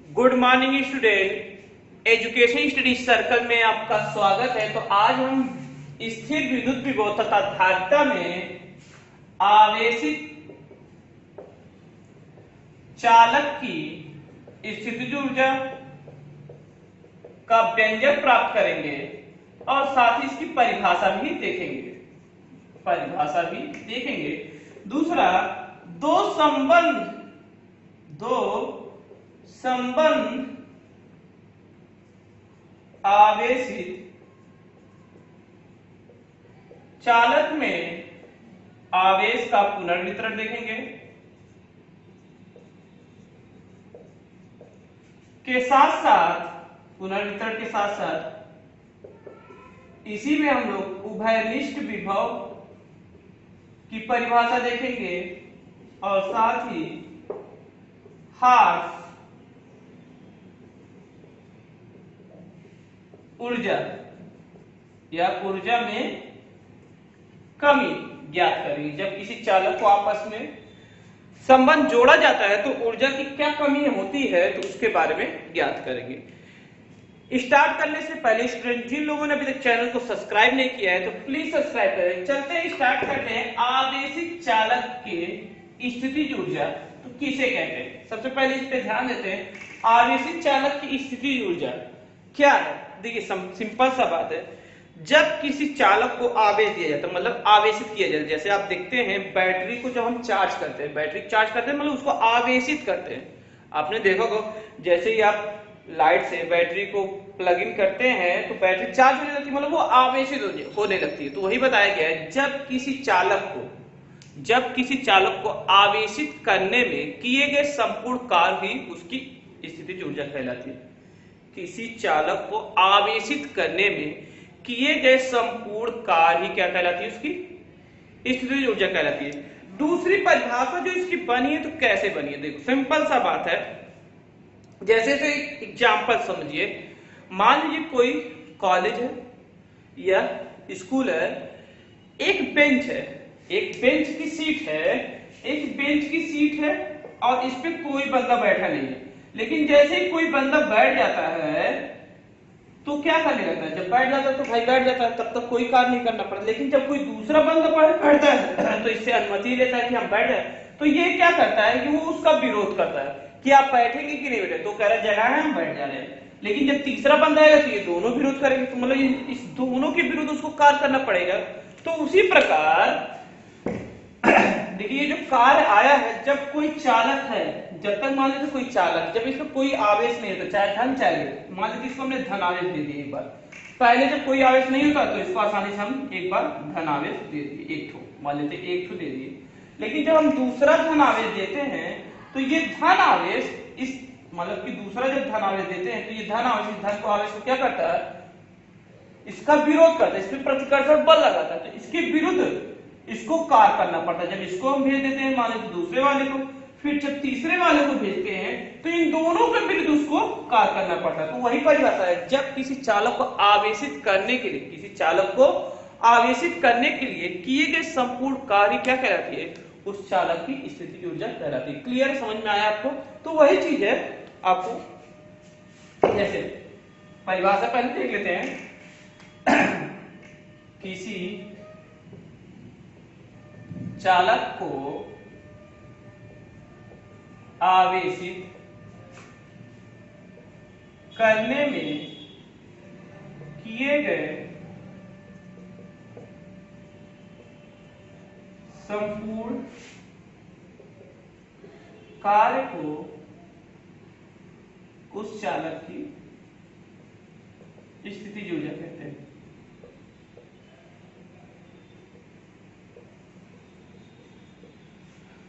Good morning student, education study circle में आपका स्वागत है। तो आज हम स्थिर विद्युत विभव तथा धारिता में आवेशित चालक की स्थितिज ऊर्जा का व्यंजक प्राप्त करेंगे और साथ ही इसकी परिभाषा भी देखेंगे। दूसरा, दो संबंध आवेशित चालक में आवेश का पुनर्वितरण देखेंगे पुनर्वितरण के साथ साथ इसी में हम लोग उभयनिष्ठ विभव की परिभाषा देखेंगे और साथ ही ह्रास ऊर्जा या ऊर्जा में कमी ज्ञात करेंगे। जब किसी चालक को आपस में संबंध जोड़ा जाता है तो ऊर्जा की क्या कमी होती है तो उसके बारे में ज्ञात करेंगे। स्टार्ट करने से पहले स्टूडेंट, जिन लोगों ने अभी तक चैनल को सब्सक्राइब नहीं किया है तो प्लीज सब्सक्राइब करें। चलते हैं, स्टार्ट करते हैं। आवेशित चालक के स्थितिज ऊर्जा तो किसे कहते हैं? सबसे पहले इस पे ध्यान देते हैं। आवेशित चालक की स्थितिज ऊर्जा क्या है? देखिए, सिंपल सा बात है। जब किसी चालक को आवेश दिया जाता है, मतलब आवेशित किया जाता है, जैसे आप देखते हैं बैटरी को जब हम चार्ज करते हैं, मतलब उसको आवेशित करते हैं। आपने देखा होगा, जैसे ही आप लाइट से बैटरी को प्लग इन करते हैं तो बैटरी चार्ज होने लगती है, मतलब वो आवेशित होने लगती है। तो वही बताया गया है, जब किसी चालक को आवेशित करने में किए गए संपूर्ण कार्य ही उसकी स्थितिज ऊर्जा कहलाती है। किसी चालक को आवेशित करने में किए गए संपूर्ण कार्य ही क्या कहलाती है? उसकी स्थितिज ऊर्जा कहलाती है। दूसरी परिभाषा जो इसकी बनी है तो कैसे बनी है? देखो, सिंपल सा बात है। जैसे एक एग्जांपल समझिए। मान लीजिए कोई कॉलेज है या स्कूल है, एक बेंच की सीट है और इस पे कोई बंदा बैठा नहीं है। लेकिन जैसे ही कोई बंदा बैठ जाता है तो क्या करने लगता है? जब बैठ जाता है तो भाई बैठ जाता है, तब तक कोई कार्य नहीं करना पड़ता। लेकिन जब कोई दूसरा बंदा बैठता है तो इससे अनुमति लेता है कि हम बैठ जाए। तो ये क्या करता है कि वो उसका विरोध करता है कि आप बैठेंगे कि नहीं बैठे। तो कह रहा है जगह है, हम बैठ जा रहे हैं। लेकिन जब तीसरा बंदा आएगा तो ये दोनों विरोध करेंगे, तो मतलब इस दोनों के विरुद्ध उसको कार्य करना पड़ेगा। तो उसी प्रकार देखिए, जो कार्य आया है, जब कोई चालक है, जब तक मान लीजिए कोई चालक, जब इसमें कोई आवेश नहीं होता, चाहे धन चाहे, मान लीजिए इसको हमने धन आवेश दे दिया एक बार। पहले जब कोई आवेश नहीं होता तो इसको आसानी से हम एक बार धन आवेश दे दिए, एक ठो मान लेते, एक ठो दे दिए। लेकिन जब हम दूसरा धन आवेश देते हैं तो ये धन आवेश इस मतलब कि दूसरा जब धन आवेश देते हैं तो ये धन आवेश इस धन को आवेश को क्या करता है? इसका विरोध करता है, इसमें प्रतिकर्षण बल लगाता है। तो इसके विरुद्ध इसको कार्य करना पड़ता है। जब इसको हम भेज देते हैं मान लीजिए दूसरे वाले को, फिर जब तीसरे वाले को भेजते हैं तो इन दोनों के विरुद्ध उसको कार्य करना पड़ता है। तो वही परिभाषा है। जब किसी चालक को आवेशित करने के लिए किए गए संपूर्ण कार्य क्या कहलाती है? उस चालक की स्थितिज ऊर्जा कहलाती है। क्लियर, समझ में आया आपको? तो वही चीज है। आपको जैसे परिभाषा पहले देख लेते हैं। किसी चालक को आवेशित करने में किए गए संपूर्ण कार्य को उस चालक की स्थितिज ऊर्जा कहते हैं।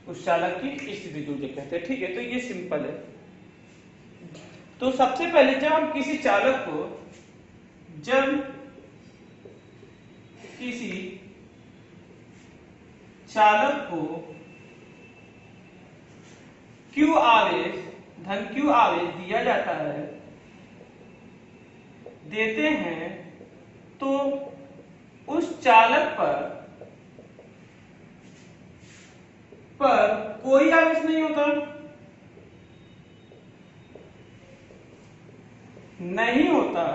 उस चालक की स्थितिज ऊर्जा कहते हैं। ठीक है, तो ये सिंपल है। तो सबसे पहले जब किसी चालक को Q आवेश दिया जाता है, देते हैं, तो उस चालक पर कोई आवेश नहीं होता। नहीं होता,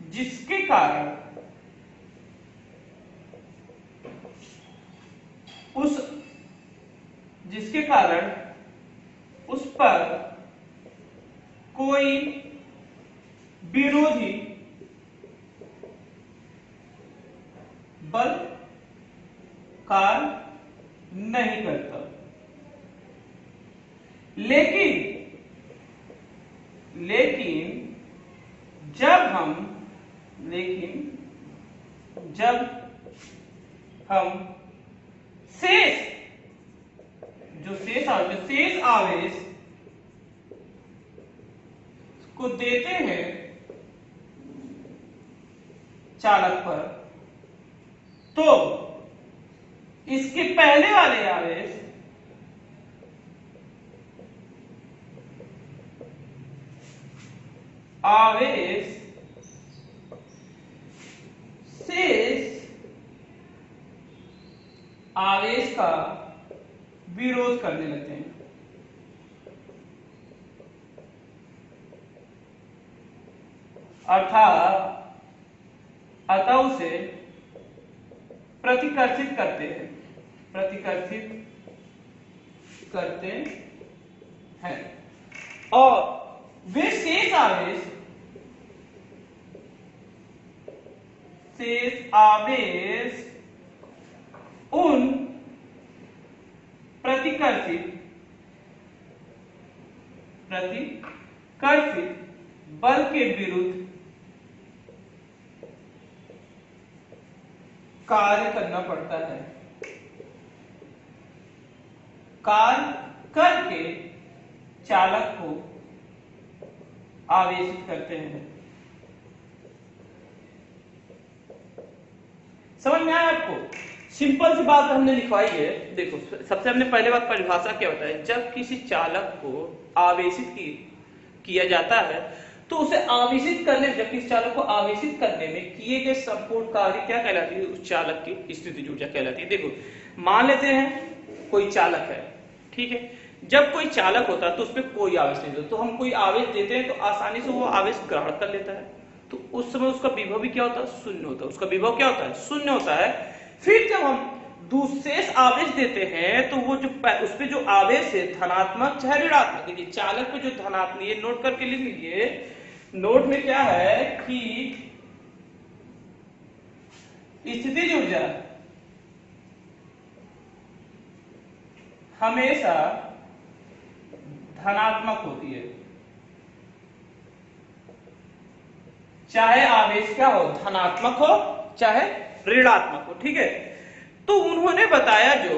जिसके कारण उस पर कोई विरोधी बल कार्य नहीं करता। लेकिन जब हम शेष आवेश को देते हैं चालक पर, तो इसके पहले वाले आवेश शेष आवेश का विरोध करने लगते हैं। अतः उसे प्रतिकर्षित करते हैं और वे शेष आवेश उन प्रतिकर्षित बल के विरुद्ध कार्य करना पड़ता है। कार्य करके चालक को आवेशित करते हैं। समझ में आया आपको? सिंपल सी बात हमने लिखवाई है। देखो, सबसे हमने पहले बात परिभाषा क्या होता है। जब किसी चालक को आवेशित किया जाता है तो उसे आवेशित करने, जब किसी चालक को आवेशित करने में किए गए संपूर्ण कार्य क्या कहलाती है? उस चालक की स्थितिज ऊर्जा कहलाती है। देखो, मान लेते हैं कोई चालक है, ठीक है। जब कोई चालक होता है तो उसपे कोई आवेश नहीं होता, तो हम कोई आवेश देते हैं तो आसानी से वो आवेश ग्रहण कर लेता है। तो उस समय उसका विभव भी क्या होता है? शून्य होता है। उसका विभव क्या होता है? शून्य होता है। फिर जब हम दूसरे आवेश देते हैं तो वो जो उस पे जो आवेश है, धनात्मक चाहे ऋणात्मक, देखिए चालक पे जो धनात्मक, ये नोट करके लिख लीजिए। नोट में क्या है कि स्थितिज ऊर्जा हमेशा धनात्मक होती है, चाहे आवेश क्या हो, धनात्मक हो चाहे ऋणात्मक हो, ठीक है। तो उन्होंने बताया जो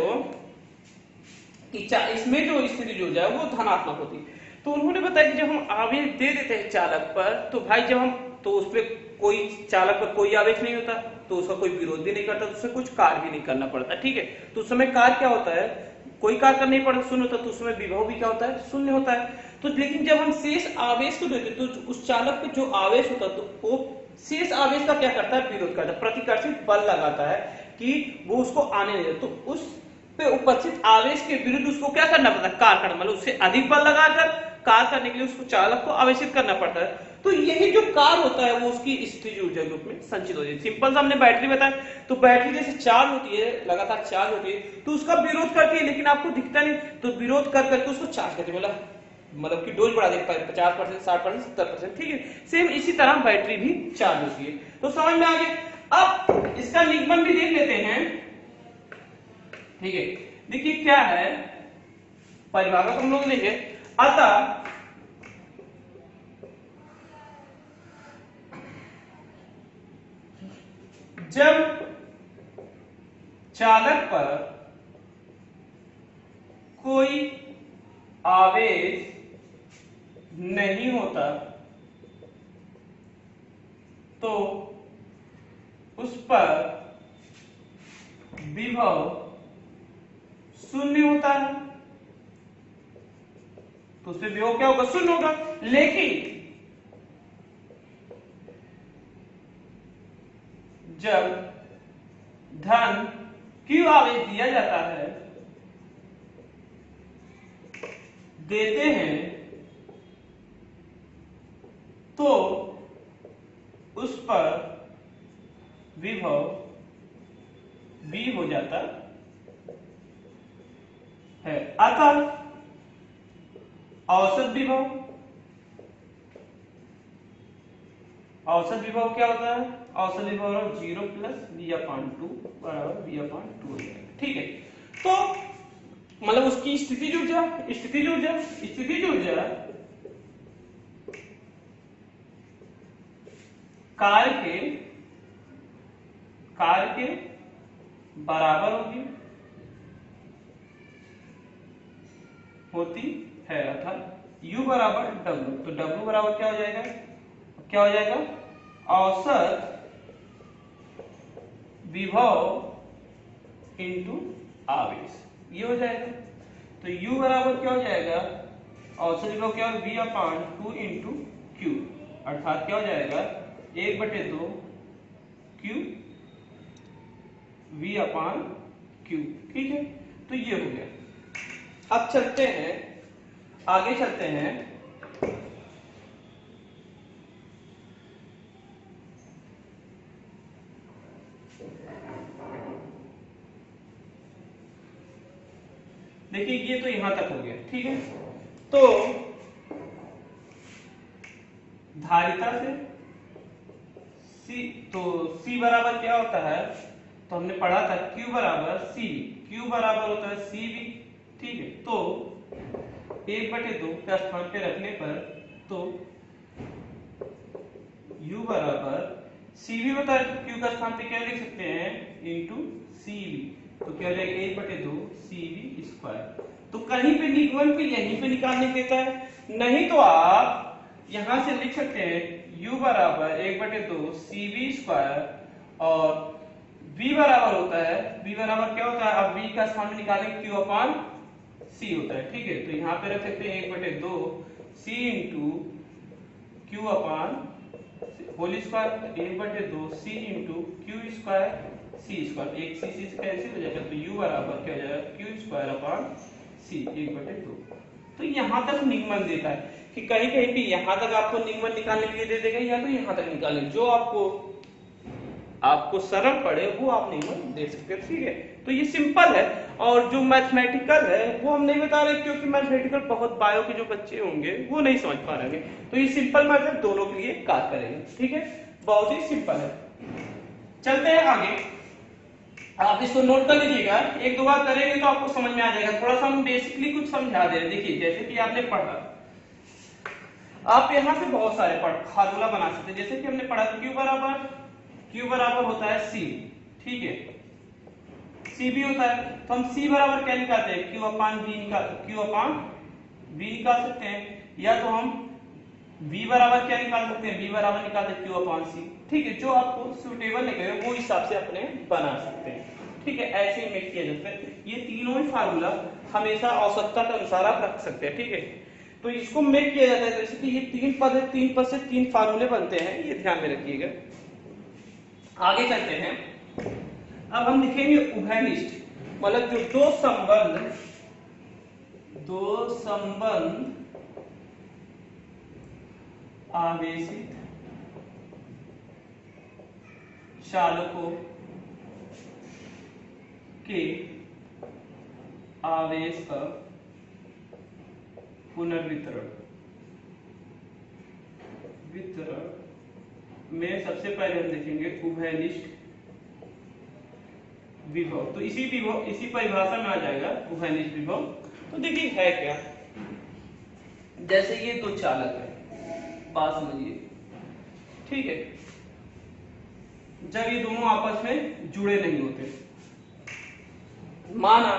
कि इसमें जो स्थितिज ऊर्जा है वो धनात्मक होती है। तो उन्होंने बताया कि जब हम आवेश दे देते हैं चालक पर, तो भाई जब हम तो उसपे कोई चालक पर कोई आवेश नहीं होता तो उसका कोई विरोध भी नहीं करता, तो उससे कुछ कार्य भी नहीं करना पड़ता, ठीक है। तो उस समय कार्य क्या होता है? कोई कार्य करना नहीं पड़ता, शून्य होता है। तो उस समय विभव भी क्या होता है? शून्य होता है। तो लेकिन जब हम शेष आवेश को देते तो उस चालक पे जो आवेश होता है तो वो शेष आवेश का क्या करता है? विरोध करता है, प्रतिकर्षित बल लगाता है कि वो उसको आने नहीं देता। तो उस पे उपस्थित आवेश के विरुद्ध उसको क्या करना पड़ता है? कार्य करना, मतलब उससे अधिक बल लगाकर कार्य करने के लिए उसको चालक को आवेशित करना पड़ता है। तो यही जो कार्य होता है वो उसकी स्थितिज ऊर्जा के रूप में संचित हो जाती है। सिंपल सा हमने बैटरी बताया, तो बैटरी जैसे चार्ज होती है, लगातार चार्ज होती है, तो उसका विरोध करती है, लेकिन आपको दिखता नहीं, तो विरोध कर करके उसको चार्ज करती है, मतलब कि डोज बढ़ा देती है 50%, 60%, 70%, ठीक है। सेम इसी तरह बैटरी भी चार्ज होती है। तो समझ में आ गया। अब इसका निगमन भी देख लेते हैं, ठीक है। देखिए क्या है परिभाषा, तुम लोग देखिए। अतः जब चालक पर कोई आवेश नहीं होता तो उस पर विभव शून्य होता है, तो उससे विभव क्या होगा? शून्य होगा। लेकिन जब धन Q आवेश दिया जाता है, देते हैं, अतः औसत विभव क्या होता है? औसत विभव 0 प्लस v/2 बराबर v/2 हो जाएगा। ठीक है, तो मतलब उसकी स्थितिज ऊर्जा कार्य के बराबर होती है अर्थात U बराबर W। तो W बराबर क्या हो जाएगा? औसत विभव इंटू आवेश, ये हो जाएगा। तो U बराबर क्या हो जाएगा? औसत विभव क्या हो? v/2 इंटू Q, अर्थात क्या हो जाएगा? 1/2 Q v/Q। ठीक है, तो ये हो गया। अब आगे चलते हैं। देखिए ये तो यहां तक हो गया। ठीक है, तो धारिता से C बराबर क्या होता है? तो हमने पढ़ा था Q बराबर CV। Q बराबर होता है CV। ठीक है, तो 1/2 का स्थान पे रखने पर तो U बराबर CV होता है, तो Q का स्थान पे क्या लिख सकते हैं? Into CV। तो क्या हो जाएगा? 1/2 CV स्क्वायर। तो कहीं पे निगमन पे यहीं पे निकालने देता है, नहीं तो आप यहां से लिख सकते हैं U बराबर 1/2 CV स्क्वायर और V बराबर होता है, V बराबर क्या होता है? अब V का स्थान में निकालेंगे Q/C होता है। ठीक है, तो यहाँ पे रख सकते हैं 1/2 C into whole square, 1/2 C into Q square C square, एक C से कैंसिल हो जाएगा, तो U बराबर क्या हो जाएगा? Q स्क्वायर/C 1/2। तो यहाँ तक निगमन देता है कि कहीं कहीं पे यहाँ तक आपको निगमन निकालने के लिए दे देगा, या तो यहाँ तक निकालने, जो आपको सरल पड़े वो आप निगमन दे सकते हैं। ठीक है, तो ये सिंपल है। और जो मैथमेटिकल है वो हम नहीं बता रहे, क्योंकि मैथमेटिकल बहुत बायो के जो बच्चे होंगे वो नहीं समझ पा रहे। तो ये सिंपल मेथड दोनों के लिए कार्य करेगा। ठीक है, बहुत ही सिंपल है। चलते हैं आगे, आप इसको नोट कर लीजिएगा, एक दो बार करेंगे तो आपको समझ में आ जाएगा। थोड़ा सा हम बेसिकली कुछ समझा दे रहे हैं। देखिए जैसे कि आपने पढ़ा, आप यहाँ से बहुत सारे फार्मूला बना सकते हैं। जैसे कि हमने पढ़ा Q बराबर होता है C। ठीक है, C भी होता है, तो हम C बराबर क्या निकालते हैं? Q/V निकाल सकते हैं, या तो हम V बराबर क्या निकाल सकते हैं? V बराबर निकालते हैं Q/C। ठीक है, जो आपको सुटेबल लगे वो हिसाब से अपने बना सकते हैं। ठीक है, ऐसे ही मेक किया जाता है। ये तीनों ही फार्मूला हमेशा औसतता के अनुसार आप रख सकते हैं। ठीक है, तो इसको मेक किया जाता है जैसे कि ये 3 पद है, 3 पद से 3 फार्मूले बनते हैं, ये ध्यान में रखिएगा। आगे चलते हैं, अब हम लिखेंगे उभयनिष्ठ, मतलब जो दो संबंध आवेशित चालकों के आवेश का पुनर्वितरण में सबसे पहले हम देखेंगे उभयनिष्ठ विभव। तो इसी परिभाषा में आ जाएगा उभयनिष्ठ विभव। तो देखिए है क्या, जैसे ये दो चालक है, बात समझिए। ठीक है, जब ये दोनों आपस में जुड़े नहीं होते, माना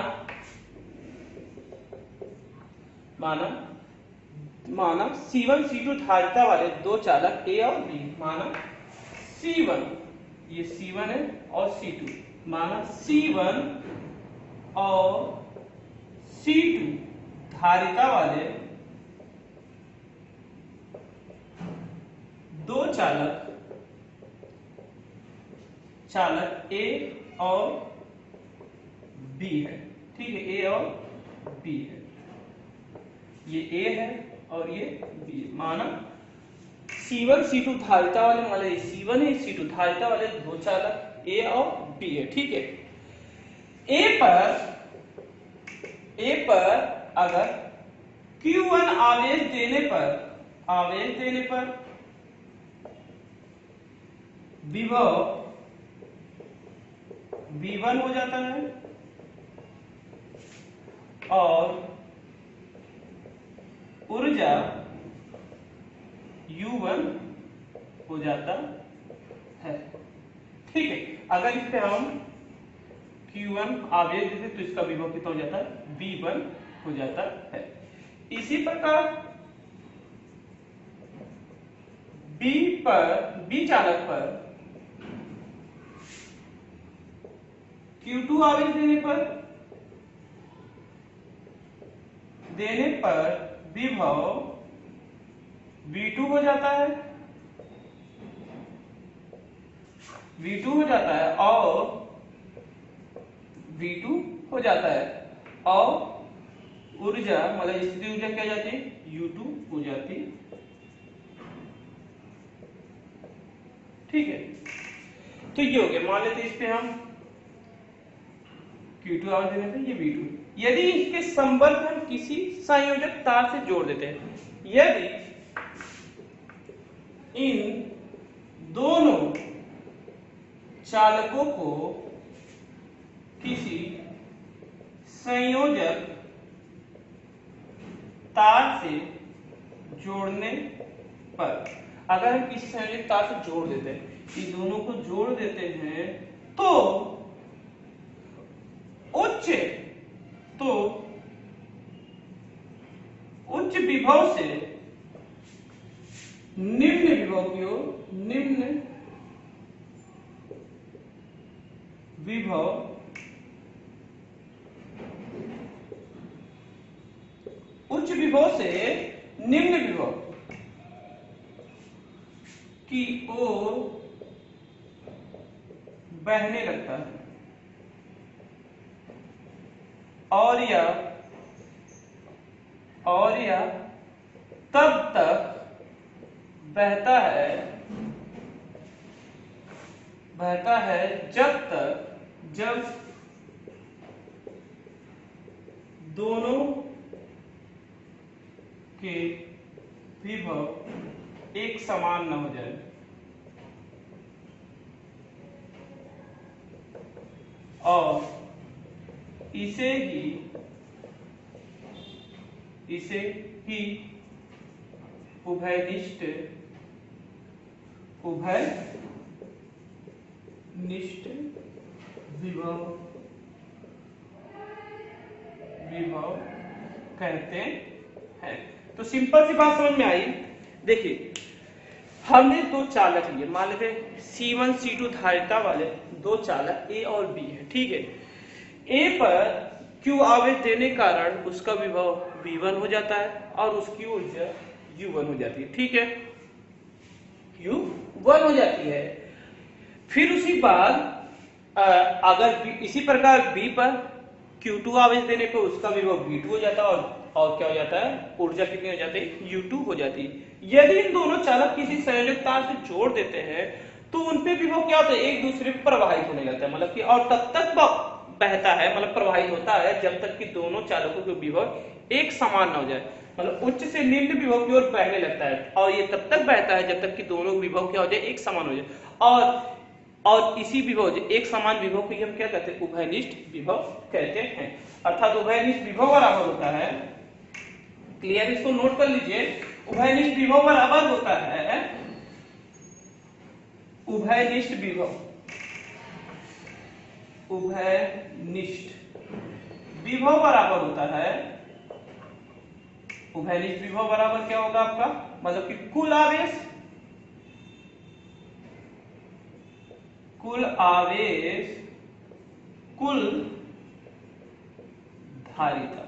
C1 C2 धारिता वाले दो चालक A और B। माना C1, ये C1 है, और C2, माना C1 और C2 धारिता वाले दो चालक A और B है। ठीक है, A और B है, ये A है और ये B है। माना C1 C2 धारिता वाले, मान लीजिए C1 है, C2 धारिता वाले दो चालक A और B है। ठीक है, A पर अगर Q1 आवेश देने पर विभव V1 हो जाता है और ऊर्जा U1 हो जाता है। ठीक है, अगर इस पे हम Q1 आवेश देते तो इसका विभव कितना हो जाता है, V1 हो जाता है। इसी प्रकार B चालक पर Q2 आवेश देने पर विभव V2 हो जाता है और V2 हो जाता है और ऊर्जा मतलब स्थिति ऊर्जा क्या जाती है, U2 हो जाती। ठीक है, तो ये हो गया। मान लेते इस पे हम Q2 आवेश देने पे ये V2। यदि इसके संबंध हम किसी संयोजक तार से जोड़ देते हैं, यदि इन दोनों चालकों को किसी संयोजक तार से जोड़ने पर, अगर हम किसी संयोजक तार से जोड़ देते हैं, इन दोनों को जोड़ देते हैं तो उच्च विभव से निम्न विभव की ओर, उच्च विभव से निम्न विभव की ओर बहने लगता है और यह तब तक बहता है जब दोनों के विभव एक समान न हो जाए और इसे ही उभयनिष्ठ विभव कहते हैं। तो सिंपल सी बात समझ में आई। देखिए, हमने दो चालक लिए, मान लेते C1 C2 धारिता वाले दो चालक A और B है। ठीक है, A पर Q आवेश देने के कारण उसका विभव V1 हो जाता है और उसकी ऊर्जा U1 हो जाती है। ठीक है, U1 हो जाती है। फिर उसी बाद अगर इसी प्रकार B पर Q2 आवेश देने पर उसका विभव V2 हो जाता है और क्या हो जाता है, ऊर्जा कितनी हो जाती है, U2 हो जाती है। यदि इन दोनों चालक किसी संयोजक तार से जोड़ देते हैं तो उनपे विभव क्या होता है, एक दूसरे पर प्रवाहित होने लगता है, मतलब कि और तब तक बहता है, मतलब प्रवाहित होता है जब तक कि दोनों चालकों के विभव एक समान ना हो जाए, मतलब उच्च से निम्न विभव की ओर बहने लगता है और ये तब तक बहता है जब तक कि दोनों विभव क्या हो जाए, एक समान हो जाए। और इसी विभव, एक समान विभव को हम क्या कहते हैं, उभयनिष्ठ विभव कहते हैं। अर्थात उभयनिष्ठ विभव बराबर होता है, क्लियर, इसको नोट कर लीजिए, उभयनिष्ठ विभव बराबर होता है, उभयनिष्ठ विभव बराबर होता है, उभयनिष्ठ विभव बराबर क्या होगा आपका, मतलब कि कुल आवेश कुल धारिता।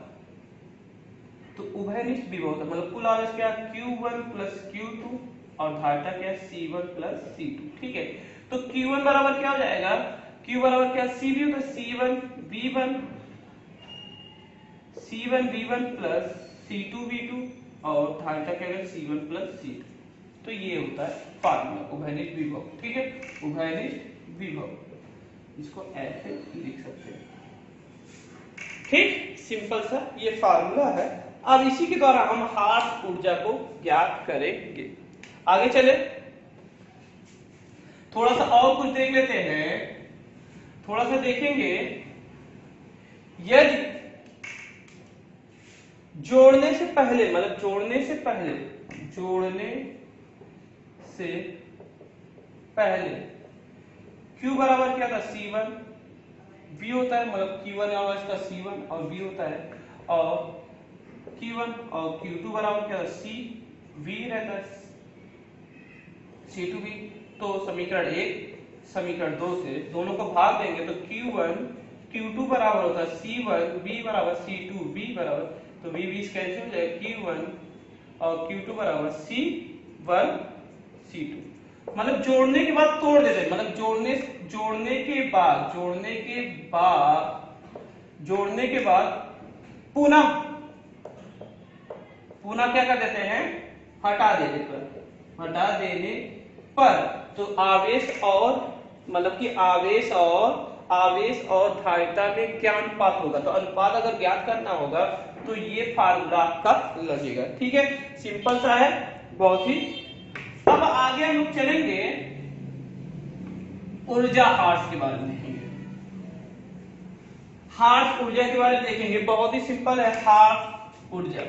तो उभयनिष्ठ विभव होता है, मतलब कुल आवेश क्या है, Q1 प्लस Q2 और धारिता क्या है, C1 प्लस C2। ठीक है, तो Q1 बराबर क्या हो जाएगा, Q बराबर क्या, CV तो C1 V1 plus C2 V2 और धारिता क्या है, C1 प्लस C2। तो ये होता है फार्मूला उभयनिष्ठ विभव। ठीक है, उभयनिष्ठ विभव, इसको ऐसे लिख सकते हैं। ठीक, सिंपल सा ये फार्मूला है। अब इसी के द्वारा हम हार्स ऊर्जा को ज्ञात करेंगे। आगे चले, थोड़ा सा और कुछ देख लेते हैं। थोड़ा सा देखेंगे, यदि जोड़ने से पहले, मतलब जोड़ने से पहले Q बराबर क्या था, C1 V होता है, मतलब Q1 और इसका C1 और V होता है, और Q1 और Q2 बराबर क्या था, CV रहता है, C2V। तो समीकरण 1 समीकरण 2 से दोनों को भाग देंगे तो Q1 Q2 बराबर होता है C1 V बराबर C2 V बराबर, तो V कैंसिल हो जाएगा, Q1 और Q2 बराबर C1 C2। मतलब जोड़ने के बाद तोड़ देते हैं, मतलब जोड़ने के बाद पुनः क्या कर देते हैं, हटा देने पर तो आवेश और, मतलब कि आवेश और धारिता में क्या अनुपात होगा, तो अनुपात अगर ज्ञात करना होगा तो ये फार्मूला आपका लगेगा। ठीक है, सिंपल सा है बहुत ही। अब आगे हम लोग चलेंगे ऊर्जा हार्स के बारे में देखेंगे। हार्स ऊर्जा के बारे में देखेंगे, बहुत ही सिंपल है। हार्स ऊर्जा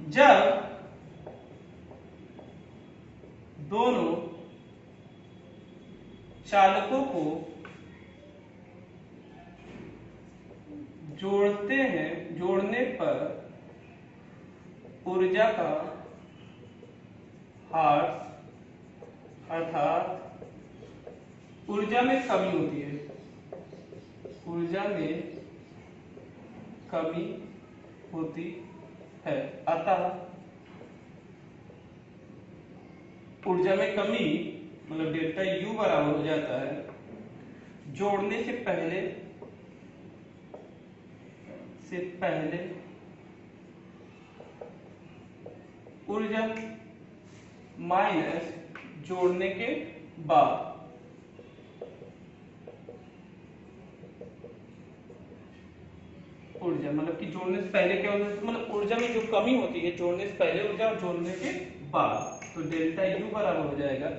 जब दोनों चालकों को जोड़ने पर ऊर्जा का हार्स अर्थात ऊर्जा में कमी होती है, अतः ऊर्जा में कमी मतलब डेल्टा U बराबर हो जाता है जोड़ने से पहले ऊर्जा माइनस जोड़ने के बाद ऊर्जा, मतलब कि जोड़ने से पहले क्या होता है, मतलब ऊर्जा में जो कमी होती है जोड़ने से पहले ऊर्जा और जोड़ने के बाद, तो डेल्टा U बराबर हो जाएगा,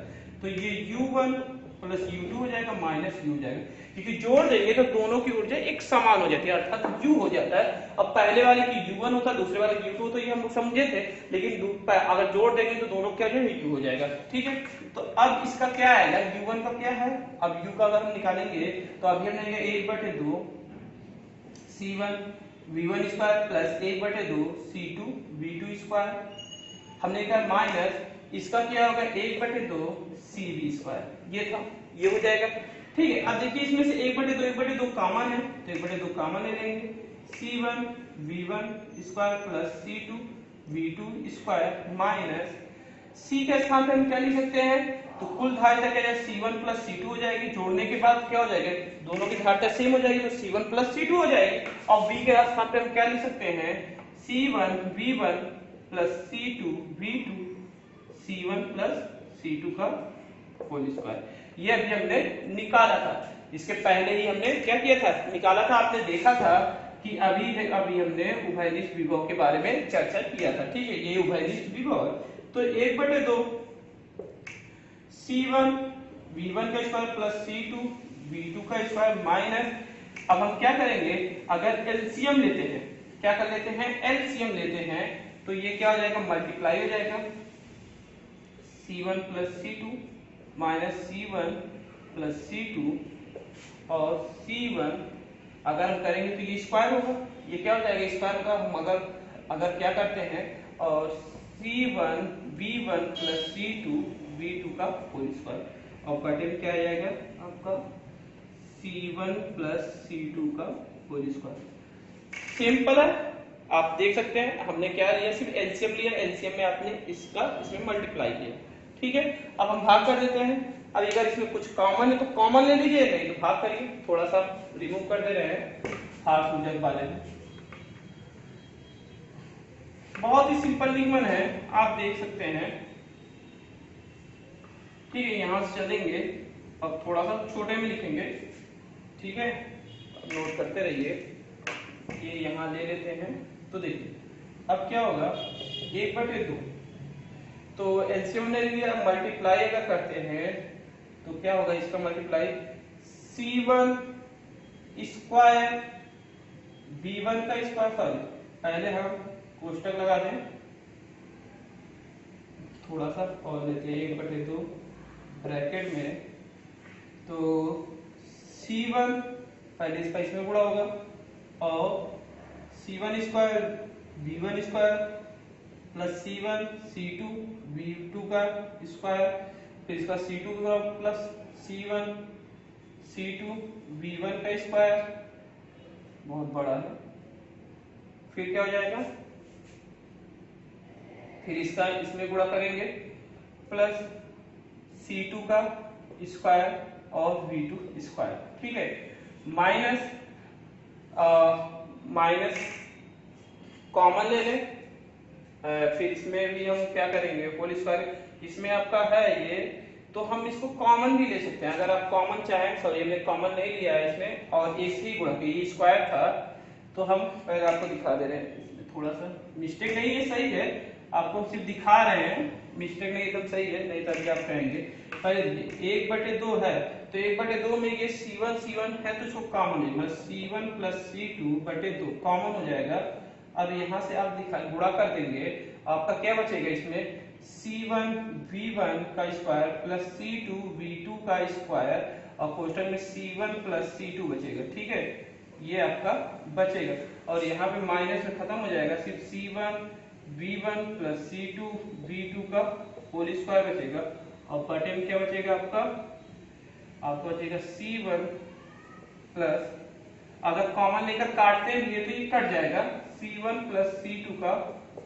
तो ये U1 प्लस U2 हो जाएगा माइनस U हो जाएगा, क्योंकि जोड़ देंगे तो दोनों की ऊर्जा एक समान हो जाती है अर्थात U हो जाता है। अब पहले वाले की U1 होता है, दूसरे वाले की U2 होता है, ये हम लोग समझे थे, लेकिन अगर जोड़ देंगे तो दोनों क्या है, U हो जाएगा। ठीक है, तो अब इसका क्या आएगा, U1 का क्या है, अब U का अगर हम निकालेंगे तो अभी हम लेंगे 1/2 C1 V1 square plus 1/2 C2 V2 square, हमने कहा माइनस इसका क्या होगा 1/2 CV स्क्वायर, ये था, ये हो जाएगा। ठीक है, अब देखिए इसमें से 1/2 कॉमन है तो 1/2 कॉमन ले लेंगे, C1 V1 square plus C2 V2 square minus C के स्थान पे हम क्या लिख सकते हैं, तो कुल धारिता क्या है C1 प्लस C2 हो जाएगी, जोड़ने के बाद क्या हो जाएगा, दोनों की धारिता सेम हो जाएगी तो C1 प्लस C2 हो जाएगी, और B के स्थान पे हम क्या लिख सकते हैं, C1 V1 plus C2 V2 C1 plus C2 का होल स्क्वायर, ये अभी हमने निकाला था। इसके पहले ही हमने क्या किया था, निकाला था, आपने देखा था कि अभी हमने उभयनिष्ठ विभव के बारे में चर्चा किया था। ठीक है, ये उभयनिष्ठ विभव, तो 1/2 C1 V1 का स्क्वायर प्लस C2 V2 का स्क्वायर माइनस, अब हम क्या करेंगे, अगर एलसीएम लेते हैं, क्या कर लेते हैं, एलसीएम लेते हैं, तो ये क्या हो जाएगा, मल्टीप्लाई हो जाएगा, C1 plus C2 minus C1 plus C2 और C1 अगर हम करेंगे तो ये स्क्वायर होगा, ये क्या हो जाएगा स्क्वायर का, हम अगर क्या करते हैं, और C1 V1 plus C2 V2 का होल स्क्वायर, और बटे में क्या आ जाएगा आपका C1 प्लस C2 का होल स्क्वायर। सिंपल है, आप देख सकते हैं हमने क्या लिया, सिर्फ एलसीएम लिया, एलसीएम में आपने इसमें मल्टीप्लाई किया। ठीक है, अब हम भाग कर देते हैं। अब अगर इसमें कुछ कॉमन है तो कॉमन ले लीजिए, नहीं तो भाग करिए, थोड़ा सा रिमूव कर दे रहे हैं हाफ ऊर्जा के बारे में। बहुत ही सिंपल नियमन है, आप देख सकते हैं ठीक है, यहाँ से चलेंगे, अब थोड़ा सा छोटे में लिखेंगे, ठीक है, नोट करते रहिए। ये यहाँ ले लेते हैं, तो देखिए अब क्या होगा, 1/2, तो एलसीएम ले लिया, मल्टीप्लाई अगर करते हैं तो क्या होगा, इसका मल्टीप्लाई C1 स्क्वायर B1 का स्क्वायर, सॉरी पहले हम कोष्टक लगा दें, थोड़ा सा और लेते हैं, 1/2 ब्रैकेट में, तो C1 पहले इसका इसमें गुणा होगा, और C1 square B1 square plus C1 C2 B2 का स्क्वायर, फिर इसका C2 का प्लस C1 C2 B1 का स्क्वायर, बहुत बड़ा है, फिर क्या हो जाएगा, फिर इसका इसमें गुणा करेंगे प्लस C2 का स्क्वायर और V2 स्क्वायर, ठीक है, माइनस माइनस कॉमन ले लें, फिर इसमें भी हम क्या करेंगे, होल स्क्वायर, इसमें आपका है ये, तो हम इसको कॉमन भी ले सकते हैं, अगर आप कॉमन चाहें, सॉरी हमने कॉमन नहीं लिया है इसमें, और एक ही गुणा, ये स्क्वायर था, तो हम पहले आपको दिखा दे रहे हैं, इसमें थोड़ा सा मिस्टेक नहीं है, सही है, आपको सिर्फ दिखा रहे हैं, मिस्टेक नहीं, एकदम सही है, नहीं तभी आप कहेंगे। पहले 1/2 है, तो 1/2 में ये C1 है, तो इसको कॉमन है, मतलब C1 प्लस C2/2 कॉमन हो जाएगा। अब यहाँ से आप गुणा कर देंगे, आपका क्या बचेगा, इसमें C1 V1 का स्क्वायर प्लस C2 V2 का स्क्वायर, और कोष्टक में C1 प्लस C2 बचेगा, ठीक है, ये आपका बचेगा, और यहाँ पे माइनस में खत्म हो जाएगा, सिर्फ C1 V1 plus C2 V2 का होल स्क्वायर बचेगा, और बटे में क्या बचेगा आपका बचेगा C1 प्लस, अगर कॉमन लेकर काटते हैं तो ये कट जाएगा, C1 प्लस C2 का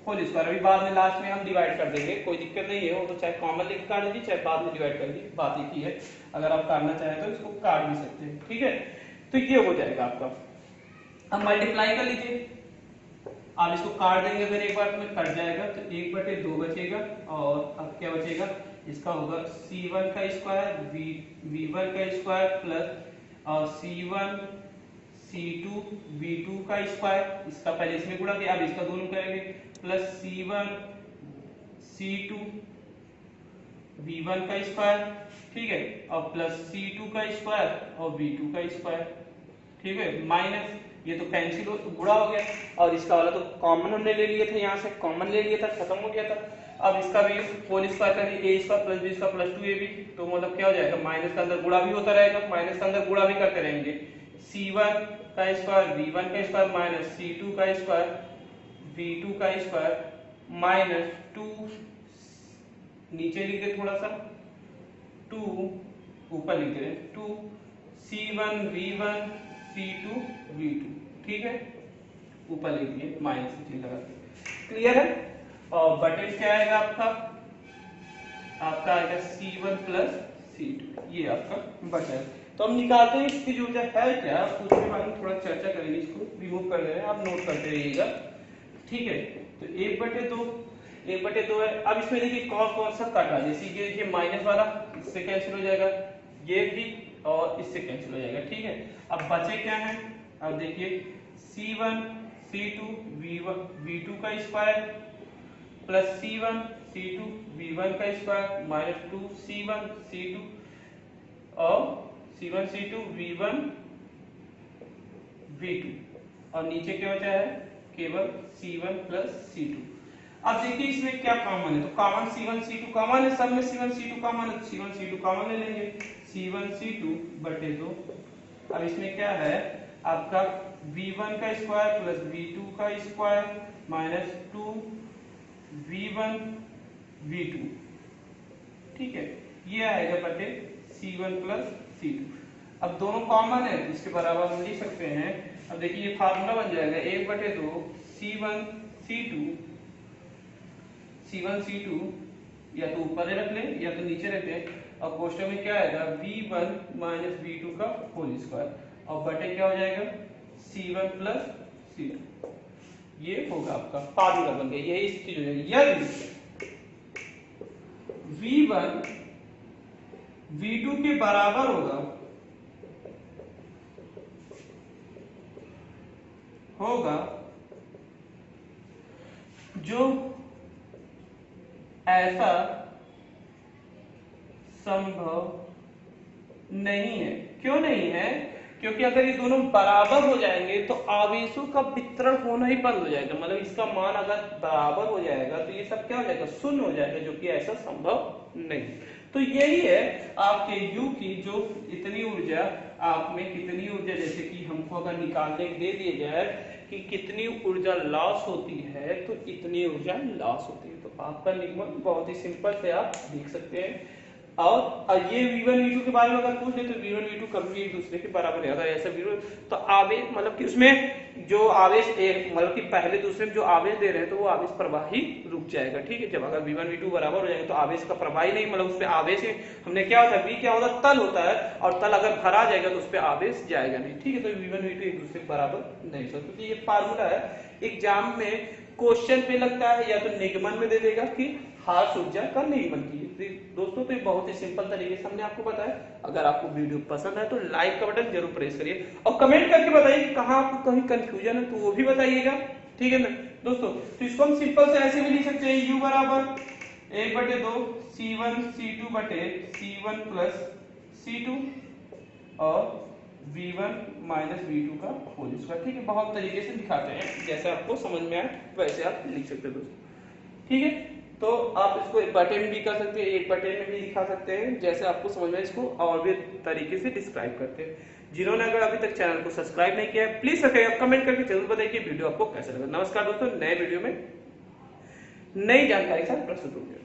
होल स्क्वायर, अभी बाद में लास्ट में हम डिवाइड कर देंगे, कोई दिक्कत नहीं है, वो तो चाहे कॉमन लेकर काट लीजिए चाहे बाद में डिवाइड कर लीजिए, बात एक ही है, अगर आप काटना चाहें तो इसको काट भी सकते हैं, ठीक है, तो ये हो जाएगा आपका। अब मल्टीप्लाई कर लीजिए, आप इसको काट देंगे, अगर एक बार में कट जाएगा तो 1/2 बचेगा, और अब क्या बचेगा, इसका होगा C1 का स्क्वायर V1 का स्क्वायर प्लस और C1 C2 V2 का स्क्वायर, इसका पहले इसमें गुणा किया, अब इसका दोनों करेंगे, प्लस C1 C2 V1 का स्क्वायर, ठीक है, और प्लस C2 का स्क्वायर और V2 का स्क्वायर, ठीक है, माइनस ये तो कैंसिल हो, गुणा हो गया, और इसका वाला तो कॉमन हमने ले लिया था, यहाँ से कॉमन ले लिया था, खत्म हो गया था, अब इसका भी होल स्क्वायर करेंगे, a square plus b square plus 2ab, तो मतलब क्या हो जाएगा, माइनस के अंदर गुणा भी होता रहेगा, माइनस के अंदर गुणा भी करते रहेंगे, C1 का स्क्वायर V1 का स्क्वायर माइनस C2 का स्क्वायर V2 का स्क्वायर माइनस 2, नीचे लिख दे थोड़ा सा, 2 ऊपर लिख दे 2 C1 V1 C2 V2, ठीक है, ऊपर लिख दिए माइनस की चिन्ह लगा के, क्लियर है, और बटे क्या आएगा आपका आएगा C1 प्लस C2, ये आपका बचा है, तो हम निकालते हैं इसकी जो है क्या, उसके बारे में थोड़ा चर्चा करेंगे, इसको रिमूव कर दे रहे हैं, आप नोट करते रहिएगा, ठीक है, तो 1/2 है, अब इसमें देखिए कौन सा कट रहा है, जैसे ये देखिए माइनस वाला इससे कैंसिल हो जाएगा, ये भी और इससे कैंसिल हो जाएगा, ठीक है, अब बचे क्या है, अब देखिए C1 C2 V2 का square plus C1 C2 V1 का स्क्वायर माइनस 2 C1 C2 और C1 C2 V1 V2, और नीचे क्या बचा है, केवल C1 प्लस C2। अब देखिए इसमें क्या कॉमन है, तो कॉमन C1 C2 कॉमन है, सब में C1 C2 कॉमन है, C1 C2 कॉमन ले लेंगे, C1 C2/2, अब इसमें क्या है आपका V1 का स्क्वायर प्लस V2 का स्क्वायर माइनस 2 V1 V2, ठीक है, ये आएगा बटे C1 प्लस C2, अब दोनों कॉमन है इसके बराबर हम लिख सकते हैं, अब देखिए ये फार्मूला बन जाएगा 1/2 C1 C2 या तो ऊपर रख ले या तो नीचे रख ले, और कोष्टक में क्या आएगा V1 माइनस V2 का होल स्क्वायर, और बटे क्या हो जाएगा C1 प्लस C2, ये होगा आपका फार्मूला बन गया, यही चीज हो जाएगी, यदि V1 V2 के बराबर होगा जो ऐसा संभव नहीं है। क्यों नहीं है? क्योंकि अगर ये दोनों बराबर हो जाएंगे तो आवेशों का वितरण होना ही बंद हो जाएगा। मतलब इसका मान अगर बराबर हो जाएगा तो ये सब क्या हो जाएगा? शून्य हो जाएगा, जो कि ऐसा संभव नहीं। तो यही है आपके U की जो इतनी ऊर्जा, आप में कितनी ऊर्जा, जैसे कि हमको अगर निकालने दे दिया जाए कि कितनी ऊर्जा लॉस होती है तो इतनी ऊर्जा लॉस होती है। तो आपका निगमन बहुत ही सिंपल से आप देख सकते हैं। और ये V1 V2 के बारे में अगर पूछ ले तो V1 V2 कभी भी एक दूसरे के बराबर नहीं होता। ऐसा V1 तो आवेश मतलब कि उसमें जो आवेश एक मतलब कि पहले दूसरे में जो आवेश दे रहे हैं तो वो आवेश प्रवाह ही रुक जाएगा। ठीक है, जब अगर V1 V2 बराबर हो जाएंगे तो आवेश का प्रवाह ही नहीं, मतलब उस पर आवेश हमने क्या होता है, V क्या होता है, तल होता है, और तल अगर भरा जाएगा तो उस पर आवेश जाएगा नहीं। ठीक है, तो V1 V2 एक दूसरे के बराबर नहीं होता। क्योंकि ये फार्मूला है, एग्जाम में क्वेश्चन पे लगता है या तो निगमन में दे देगा कि हार्स ऊर्जा का निगमन कीजिए। दोस्तों तो ये बहुत ही सिंपल तरीके से हमने आपको बताया। अगर आपको वीडियो पसंद है तो लाइक का बटन जरूर प्रेस करिए और कमेंट करके बताइए कहाँ आपको कहीं कंफ्यूजन है तो वो भी बताइएगा। ठीक है ना दोस्तों, तो इसको हम सिंपल से ऐसे भी लिख सकते हैं, U बराबर 1/2 C1 C2 बटे C1 प्लस C2 और V1 माइनस V2 का होल स्क्वायर। ठीक है, बहुत तरीके से दिखाते हैं, जैसे आपको समझ में आए वैसे आप लिख सकते हैं दोस्तों। ठीक है, तो आप इसको 1/n में भी कर सकते हैं, 1/n में भी दिखा सकते हैं, जैसे आपको समझ में, इसको और भी तरीके से डिस्क्राइब करते हैं। जिन्होंने अगर अभी तक चैनल को सब्सक्राइब नहीं किया है प्लीज सब्सक्राइब, कमेंट करके जरूर बताइए कि वीडियो आपको कैसा लगा। नमस्कार दोस्तों, नए वीडियो में नई जानकारी के साथ प्रस्तुत होंगे।